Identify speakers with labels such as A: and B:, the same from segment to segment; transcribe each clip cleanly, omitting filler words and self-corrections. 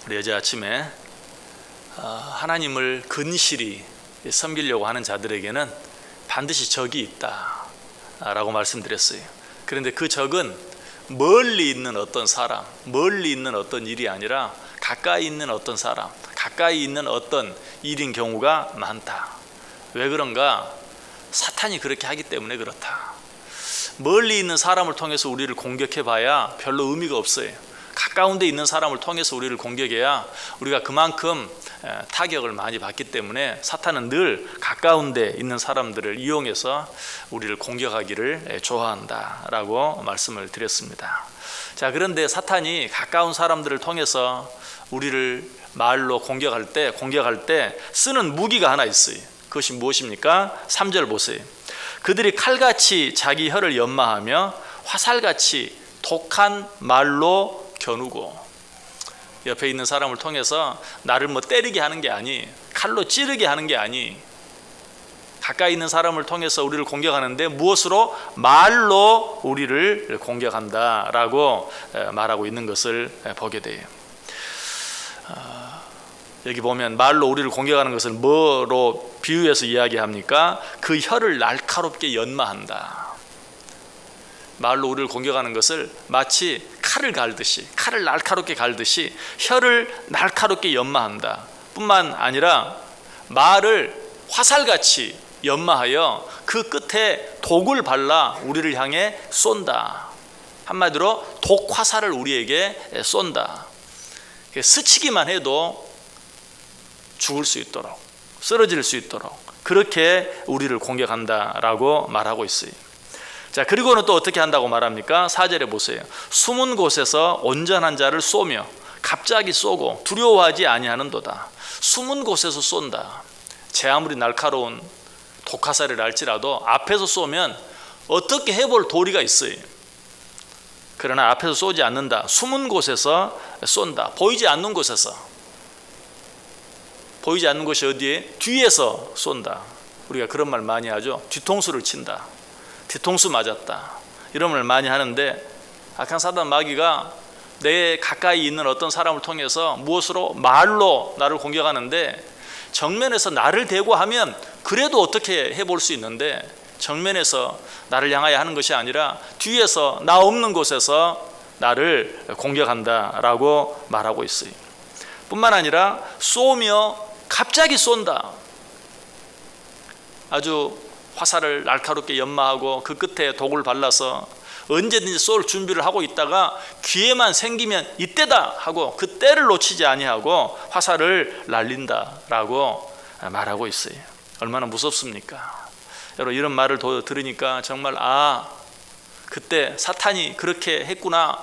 A: 우리 어제 아침에 하나님을 근실히 섬기려고 하는 자들에게는 반드시 적이 있다 라고 말씀드렸어요. 그런데 그 적은 멀리 있는 어떤 사람, 멀리 있는 어떤 일이 아니라 가까이 있는 어떤 사람, 가까이 있는 어떤 일인 경우가 많다. 왜 그런가? 사탄이 그렇게 하기 때문에 그렇다. 멀리 있는 사람을 통해서 우리를 공격해 봐야 별로 의미가 없어요. 가까운 데 있는 사람을 통해서 우리를 공격해야 우리가 그만큼 타격을 많이 받기 때문에 사탄은 늘 가까운 데 있는 사람들을 이용해서 우리를 공격하기를 좋아한다라고 말씀을 드렸습니다. 자, 그런데 사탄이 가까운 사람들을 통해서 우리를 말로 공격할 때 쓰는 무기가 하나 있어요. 그것이 무엇입니까? 3절 보세요. 그들이 칼같이 자기 혀를 연마하며 화살같이 독한 말로 겨누고. 옆에 있는 사람을 통해서 나를 때리게 하는 게 아니, 칼로 찌르게 하는 게 아니, 가까이 있는 사람을 통해서 우리를 공격하는데 무엇으로? 말로 우리를 공격한다라고 말하고 있는 것을 보게 돼요. 여기 보면 말로 우리를 공격하는 것을 뭐로 비유해서 이야기합니까? 그 혀를 날카롭게 연마한다. 말로 우리를 공격하는 것을 마치 칼을 갈듯이, 칼을 날카롭게 갈듯이 혀를 날카롭게 연마한다. 뿐만 아니라 말을 화살같이 연마하여 그 끝에 독을 발라 우리를 향해 쏜다. 한마디로 독화살을 우리에게 쏜다. 스치기만 해도 죽을 수 있도록, 쓰러질 수 있도록 그렇게 우리를 공격한다라고 말하고 있어요. 자, 그리고는 또 어떻게 한다고 말합니까? 4절에 보세요. 숨은 곳에서 온전한 자를 쏘며 갑자기 쏘고 두려워하지 아니하는도다. 숨은 곳에서 쏜다. 제 아무리 날카로운 독화살을 할지라도 앞에서 쏘면 어떻게 해볼 도리가 있어요. 그러나 앞에서 쏘지 않는다. 숨은 곳에서 쏜다. 보이지 않는 곳에서. 보이지 않는 곳이 어디에? 뒤에서 쏜다. 우리가 그런 말 많이 하죠. 뒤통수를 친다. 뒤통수 맞았다. 이런 말 많이 하는데 악한 사단 마귀가 내 가까이 있는 어떤 사람을 통해서 무엇으로? 말로 나를 공격하는데 정면에서 나를 대고 하면 그래도 어떻게 해볼 수 있는데 정면에서 나를 향하여 하는 것이 아니라 뒤에서 나 없는 곳에서 나를 공격한다라고 말하고 있어요. 뿐만 아니라 쏘며 갑자기 쏜다. 아주 화살을 날카롭게 연마하고 그 끝에 독을 발라서 언제든지 쏠 준비를 하고 있다가 기회만 생기면 이때다 하고 그 때를 놓치지 아니하고 화살을 날린다라고 말하고 있어요. 얼마나 무섭습니까? 여러분, 이런 말을 들으니까 정말 그때 사탄이 그렇게 했구나,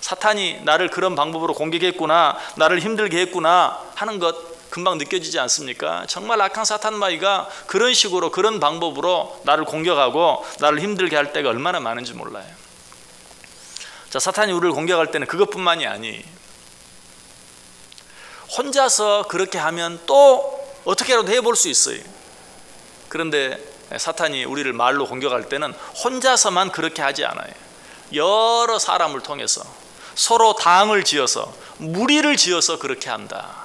A: 사탄이 나를 그런 방법으로 공격했구나, 나를 힘들게 했구나 하는 것 금방 느껴지지 않습니까? 정말 악한 사탄 마귀가 그런 식으로, 그런 방법으로 나를 공격하고 나를 힘들게 할 때가 얼마나 많은지 몰라요. 자, 사탄이 우리를 공격할 때는 그것뿐만이 아니, 혼자서 그렇게 하면 또 어떻게라도 해볼 수 있어요. 그런데 사탄이 우리를 말로 공격할 때는 혼자서만 그렇게 하지 않아요. 여러 사람을 통해서 서로 당을 지어서, 무리를 지어서 그렇게 한다.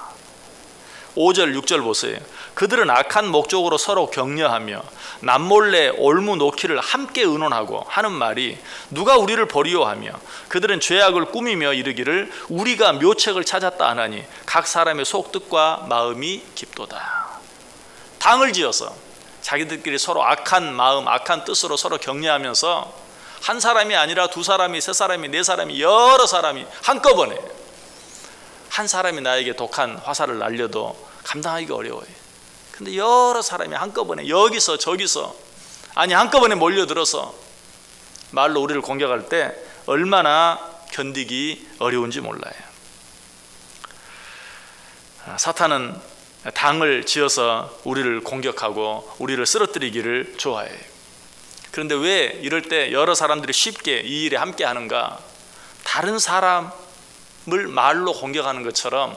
A: 5절 6절 보세요. 그들은 악한 목적으로 서로 격려하며 남몰래 올무 놓기를 함께 의논하고 하는 말이 누가 우리를 버리요하며 그들은 죄악을 꾸미며 이르기를 우리가 묘책을 찾았다 하나니 각 사람의 속뜻과 마음이 깊도다. 당을 지어서 자기들끼리 서로 악한 마음, 악한 뜻으로 서로 격려하면서 한 사람이 아니라 두 사람이, 세 사람이, 네 사람이, 여러 사람이 한꺼번에, 한 사람이 나에게 독한 화살을 날려도 감당하기가 어려워요. 근데 여러 사람이 한꺼번에 여기서 저기서, 아니 한꺼번에 몰려들어서 말로 우리를 공격할 때 얼마나 견디기 어려운지 몰라요. 사탄은 당을 지어서 우리를 공격하고 우리를 쓰러뜨리기를 좋아해요. 그런데 왜 이럴 때 여러 사람들이 쉽게 이 일에 함께 하는가? 다른 사람을 말로 공격하는 것처럼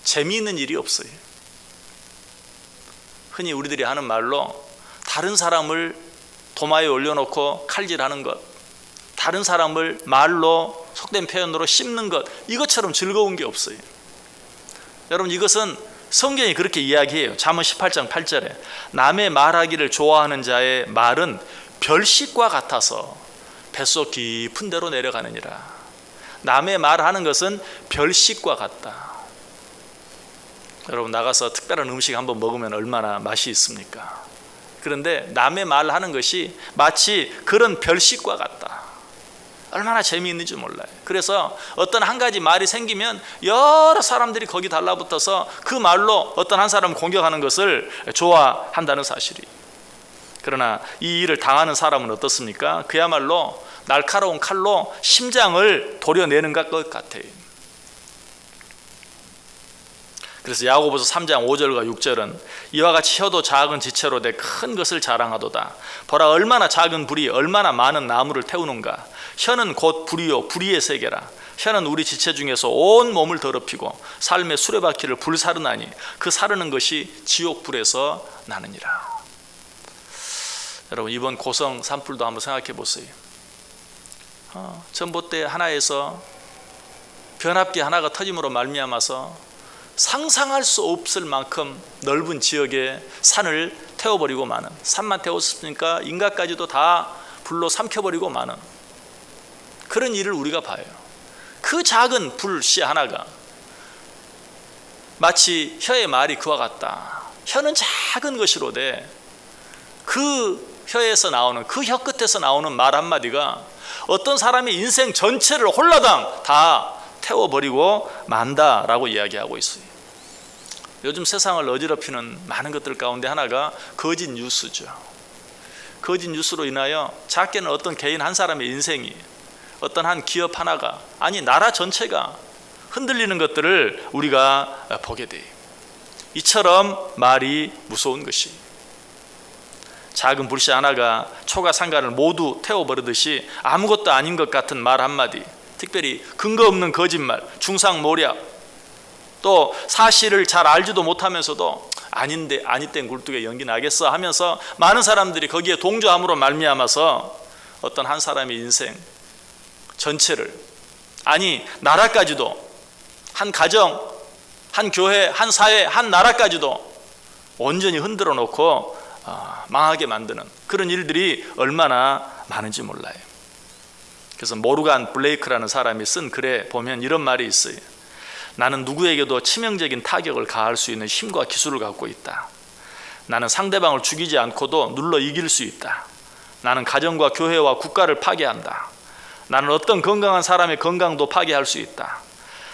A: 재미있는 일이 없어요. 흔히 우리들이 하는 말로 다른 사람을 도마에 올려놓고 칼질하는 것, 다른 사람을 말로 속된 표현으로 씹는 것, 이것처럼 즐거운 게 없어요. 여러분, 이것은 성경이 그렇게 이야기해요. 잠언 18장 8절에 남의 말하기를 좋아하는 자의 말은 별식과 같아서 뱃속 깊은 데로 내려가느니라. 남의 말하는 것은 별식과 같다. 여러분, 나가서 특별한 음식 한번 먹으면 얼마나 맛이 있습니까? 그런데 남의 말하는 것이 마치 그런 별식과 같다. 얼마나 재미있는지 몰라요. 그래서 어떤 한 가지 말이 생기면 여러 사람들이 거기 달라붙어서 그 말로 어떤 한 사람을 공격하는 것을 좋아한다는 사실이. 그러나 이 일을 당하는 사람은 어떻습니까? 그야말로 날카로운 칼로 심장을 도려내는 것 같아요. 그래서 야고보서 3장 5절과 6절은 이와 같이 혀도 작은 지체로 내 큰 것을 자랑하도다. 보라, 얼마나 작은 불이 얼마나 많은 나무를 태우는가. 혀는 곧 불이요 불의의 세계라. 혀는 우리 지체 중에서 온 몸을 더럽히고 삶의 수레바퀴를 불사르나니 그 사르는 것이 지옥불에서 나느니라. 여러분, 이번 고성 산불도 한번 생각해 보세요. 전봇대 하나에서 변압기 하나가 터짐으로 말미암아서 상상할 수 없을 만큼 넓은 지역의 산을 태워버리고 마는, 산만 태웠으니까 인간까지도 다 불로 삼켜버리고 마는 그런 일을 우리가 봐요. 그 작은 불씨 하나가 마치 혀의 말이 그와 같다. 혀는 작은 것이로되 그 혀에서 나오는, 그 혀 끝에서 나오는 말 한마디가 어떤 사람의 인생 전체를 홀라당 다 태워버리고 만다라고 이야기하고 있어요. 요즘 세상을 어지럽히는 많은 것들 가운데 하나가 거짓 뉴스죠. 거짓 뉴스로 인하여 작게는 어떤 개인 한 사람의 인생이, 어떤 한 기업 하나가, 아니 나라 전체가 흔들리는 것들을 우리가 보게 돼요. 이처럼 말이 무서운 것이, 작은 불씨 하나가 초가 상간을 모두 태워버리듯이 아무것도 아닌 것 같은 말 한마디, 특별히 근거 없는 거짓말, 중상모략, 또 사실을 잘 알지도 못하면서도 아닌데 아니땐 굴뚝에 연기 나겠어 하면서 많은 사람들이 거기에 동조함으로 말미암아서 어떤 한 사람의 인생 전체를, 아니 나라까지도, 한 가정, 한 교회, 한 사회, 한 나라까지도 온전히 흔들어 놓고 망하게 만드는 그런 일들이 얼마나 많은지 몰라요. 그래서 모르간 블레이크라는 사람이 쓴 글에 보면 이런 말이 있어요. 나는 누구에게도 치명적인 타격을 가할 수 있는 힘과 기술을 갖고 있다. 나는 상대방을 죽이지 않고도 눌러 이길 수 있다. 나는 가정과 교회와 국가를 파괴한다. 나는 어떤 건강한 사람의 건강도 파괴할 수 있다.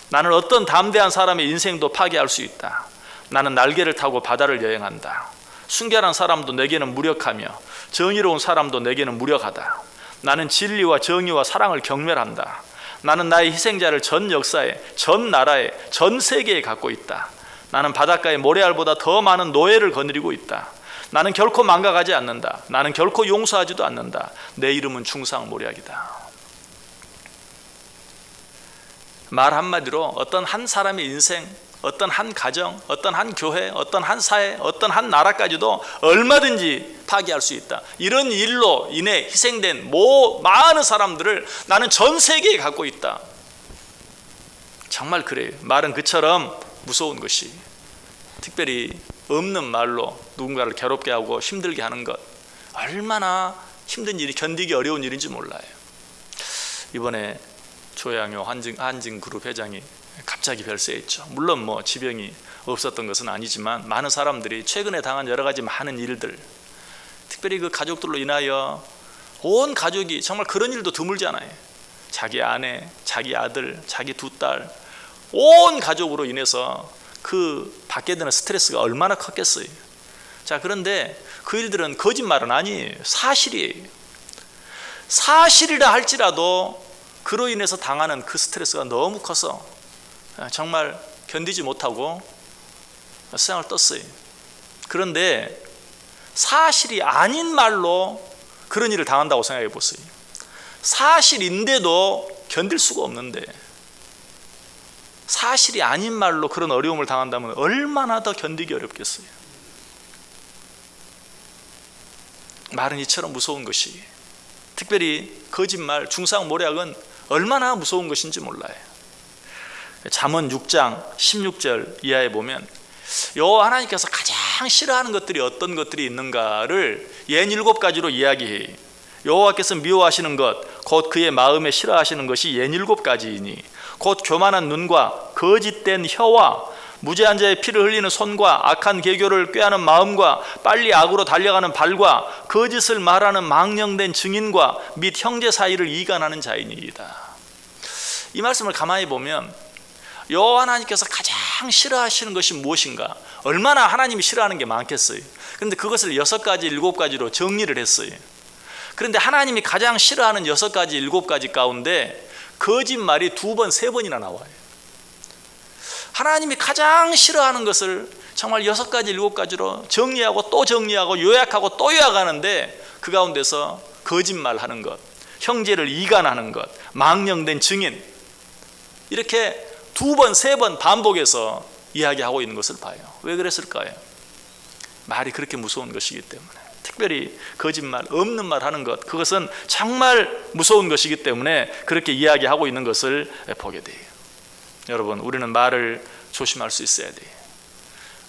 A: 나는 어떤 담대한 사람의 인생도 파괴할 수 있다. 나는 날개를 타고 바다를 여행한다. 순결한 사람도 내게는 무력하며 정의로운 사람도 내게는 무력하다. 나는 진리와 정의와 사랑을 경멸한다. 나는 나의 희생자를 전 역사에, 전 나라에, 전 세계에 갖고 있다. 나는 바닷가의 모래알보다 더 많은 노예를 거느리고 있다. 나는 결코 망가가지 않는다. 나는 결코 용서하지도 않는다. 내 이름은 중상모략이다. 말 한마디로 어떤 한 사람의 인생, 어떤 한 가정, 어떤 한 교회, 어떤 한 사회, 어떤 한 나라까지도 얼마든지 파괴할 수 있다. 이런 일로 인해 희생된 많은 사람들을 나는 전 세계에 갖고 있다. 정말 그래요. 말은 그처럼 무서운 것이, 특별히 없는 말로 누군가를 괴롭게 하고 힘들게 하는 것, 얼마나 힘든 일이, 견디기 어려운 일인지 몰라요. 이번에 조양효 한진그룹 회장이 갑자기 별세했죠. 물론 지병이 없었던 것은 아니지만 많은 사람들이 최근에 당한 여러 가지 많은 일들, 특별히 그 가족들로 인하여 온 가족이, 정말 그런 일도 드물잖아요. 자기 아내, 자기 아들, 자기 두 딸, 온 가족으로 인해서 그 받게 되는 스트레스가 얼마나 컸겠어요. 자, 그런데 그 일들은 거짓말은 아니에요. 사실이에요. 사실이라 할지라도 그로 인해서 당하는 그 스트레스가 너무 커서 정말 견디지 못하고 세상을 떴어요. 그런데 사실이 아닌 말로 그런 일을 당한다고 생각해 보세요. 사실인데도 견딜 수가 없는데 사실이 아닌 말로 그런 어려움을 당한다면 얼마나 더 견디기 어렵겠어요. 말은 이처럼 무서운 것이, 특별히 거짓말, 중상모략은 얼마나 무서운 것인지 몰라요. 잠언 6장 16절 이하에 보면 여호와 하나님께서 가장 싫어하는 것들이 어떤 것들이 있는가를 67가지로 이야기해요. 여호와께서 미워하시는 것 곧 그의 마음에 싫어하시는 것이 67가지이니 곧 교만한 눈과 거짓된 혀와 무죄한 자의 피를 흘리는 손과 악한 계교를 꾀하는 마음과 빨리 악으로 달려가는 발과 거짓을 말하는 망령된 증인과 및 형제 사이를 이간하는 자이니이다. 이 말씀을 가만히 보면 여호와 하나님께서 가장 싫어하시는 것이 무엇인가? 얼마나 하나님이 싫어하는 게 많겠어요. 그런데 그것을 6가지 7가지로 정리를 했어요. 그런데 하나님이 가장 싫어하는 6가지 7가지 가운데 거짓말이 2번 3번이나 나와요. 하나님이 가장 싫어하는 것을 정말 6가지 7가지로 정리하고 또 정리하고 요약하고 또 요약하는데 그 가운데서 거짓말하는 것, 형제를 이간하는 것, 망령된 증인, 이렇게 2번 3번 반복해서 이야기하고 있는 것을 봐요. 왜 그랬을까요? 말이 그렇게 무서운 것이기 때문에. 특별히 거짓말, 없는 말 하는 것, 그것은 정말 무서운 것이기 때문에 그렇게 이야기하고 있는 것을 보게 돼요. 여러분, 우리는 말을 조심할 수 있어야 돼요.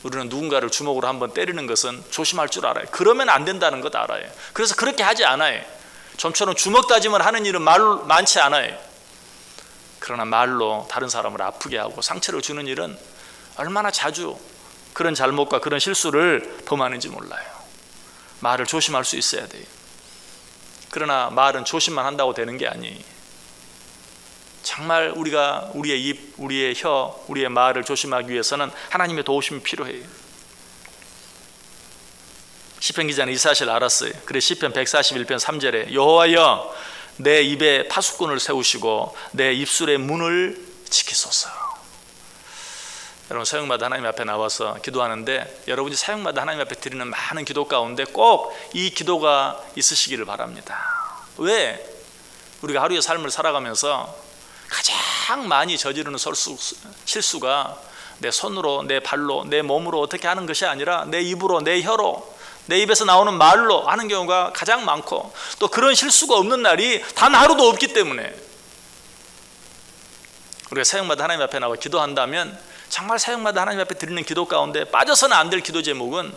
A: 우리는 누군가를 주먹으로 한번 때리는 것은 조심할 줄 알아요. 그러면 안 된다는 것 알아요. 그래서 그렇게 하지 않아요. 좀처럼 주먹 다짐을 하는 일은 많지 않아요. 그러나 말로 다른 사람을 아프게 하고 상처를 주는 일은 얼마나 자주 그런 잘못과 그런 실수를 범하는지 몰라요. 말을 조심할 수 있어야 돼요. 그러나 말은 조심만 한다고 되는 게 아니에요. 정말 우리가 우리의 입, 우리의 혀, 우리의 말을 조심하기 위해서는 하나님의 도우심이 필요해요. 시편 기자는 이 사실을 알았어요. 그래 시편 141편 3절에 여호와여 내 입에 파수꾼을 세우시고 내 입술의 문을 지키소서. 여러분, 사역마다 하나님 앞에 나와서 기도하는데 여러분이 사역마다 하나님 앞에 드리는 많은 기도 가운데 꼭 이 기도가 있으시기를 바랍니다. 왜? 우리가 하루의 삶을 살아가면서 가장 많이 저지르는 실수가 내 손으로, 내 발로, 내 몸으로 어떻게 하는 것이 아니라 내 입으로, 내 혀로, 내 입에서 나오는 말로 하는 경우가 가장 많고, 또 그런 실수가 없는 날이 단 하루도 없기 때문에 우리가 사역마다 하나님 앞에 나와 기도한다면 정말 사역마다 하나님 앞에 드리는 기도 가운데 빠져서는 안 될 기도 제목은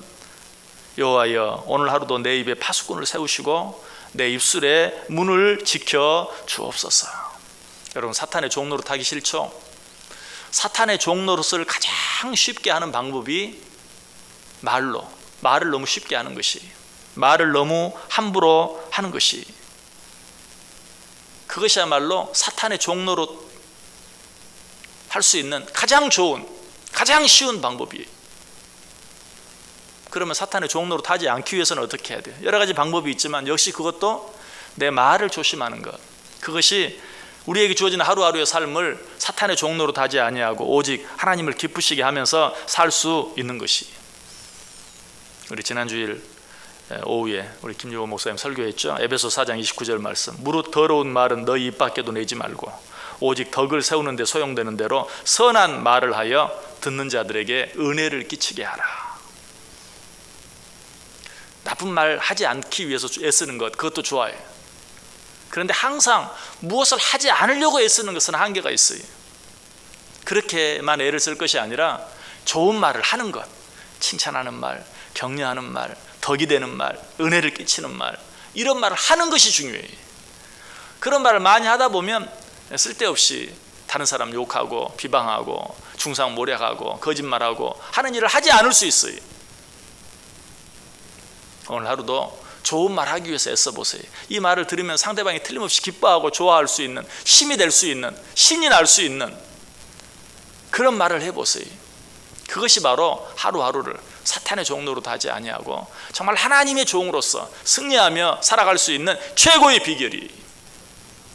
A: 여호와여 오늘 하루도 내 입에 파수꾼을 세우시고 내 입술의 문을 지켜 주옵소서. 여러분, 사탄의 종노릇 하기 싫죠? 사탄의 종노릇을 가장 쉽게 하는 방법이 말을 너무 쉽게 하는 것이, 말을 너무 함부로 하는 것이, 그것이야말로 사탄의 종노릇 할 수 있는 가장 좋은, 가장 쉬운 방법이에요. 그러면 사탄의 종노릇 하지 않기 위해서는 어떻게 해야 돼요? 여러 가지 방법이 있지만 역시 그것도 내 말을 조심하는 것, 그것이 우리에게 주어진 하루하루의 삶을 사탄의 종노릇 하지 아니하고 오직 하나님을 기쁘시게 하면서 살 수 있는 것이. 우리 지난 주일 오후에 우리 김유호 목사님 설교했죠. 에베소 4장 29절 말씀, 무릇 더러운 말은 너희 입 밖에도 내지 말고 오직 덕을 세우는 데 소용되는 대로 선한 말을 하여 듣는 자들에게 은혜를 끼치게 하라. 나쁜 말 하지 않기 위해서 애쓰는 것, 그것도 좋아요. 그런데 항상 무엇을 하지 않으려고 애쓰는 것은 한계가 있어요. 그렇게만 애를 쓸 것이 아니라 좋은 말을 하는 것, 칭찬하는 말, 격려하는 말, 덕이 되는 말, 은혜를 끼치는 말, 이런 말을 하는 것이 중요해요. 그런 말을 많이 하다 보면 쓸데없이 다른 사람 욕하고 비방하고 중상모략하고 거짓말하고 하는 일을 하지 않을 수 있어요. 오늘 하루도 좋은 말 하기 위해서 애써보세요. 이 말을 들으면 상대방이 틀림없이 기뻐하고 좋아할 수 있는, 힘이 될 수 있는, 신이 날 수 있는 그런 말을 해보세요. 그것이 바로 하루하루를 사탄의 종로로 하지 아니하고 정말 하나님의 종으로서 승리하며 살아갈 수 있는 최고의 비결이,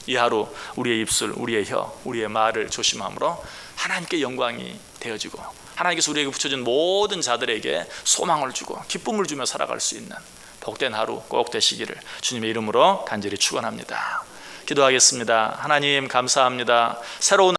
A: 이 하루 우리의 입술, 우리의 혀, 우리의 말을 조심함으로 하나님께 영광이 되어지고 하나님께서 우리에게 붙여준 모든 자들에게 소망을 주고 기쁨을 주며 살아갈 수 있는 복된 하루 꼭 되시기를 주님의 이름으로 간절히 축원합니다. 기도하겠습니다. 하나님 감사합니다. 새로운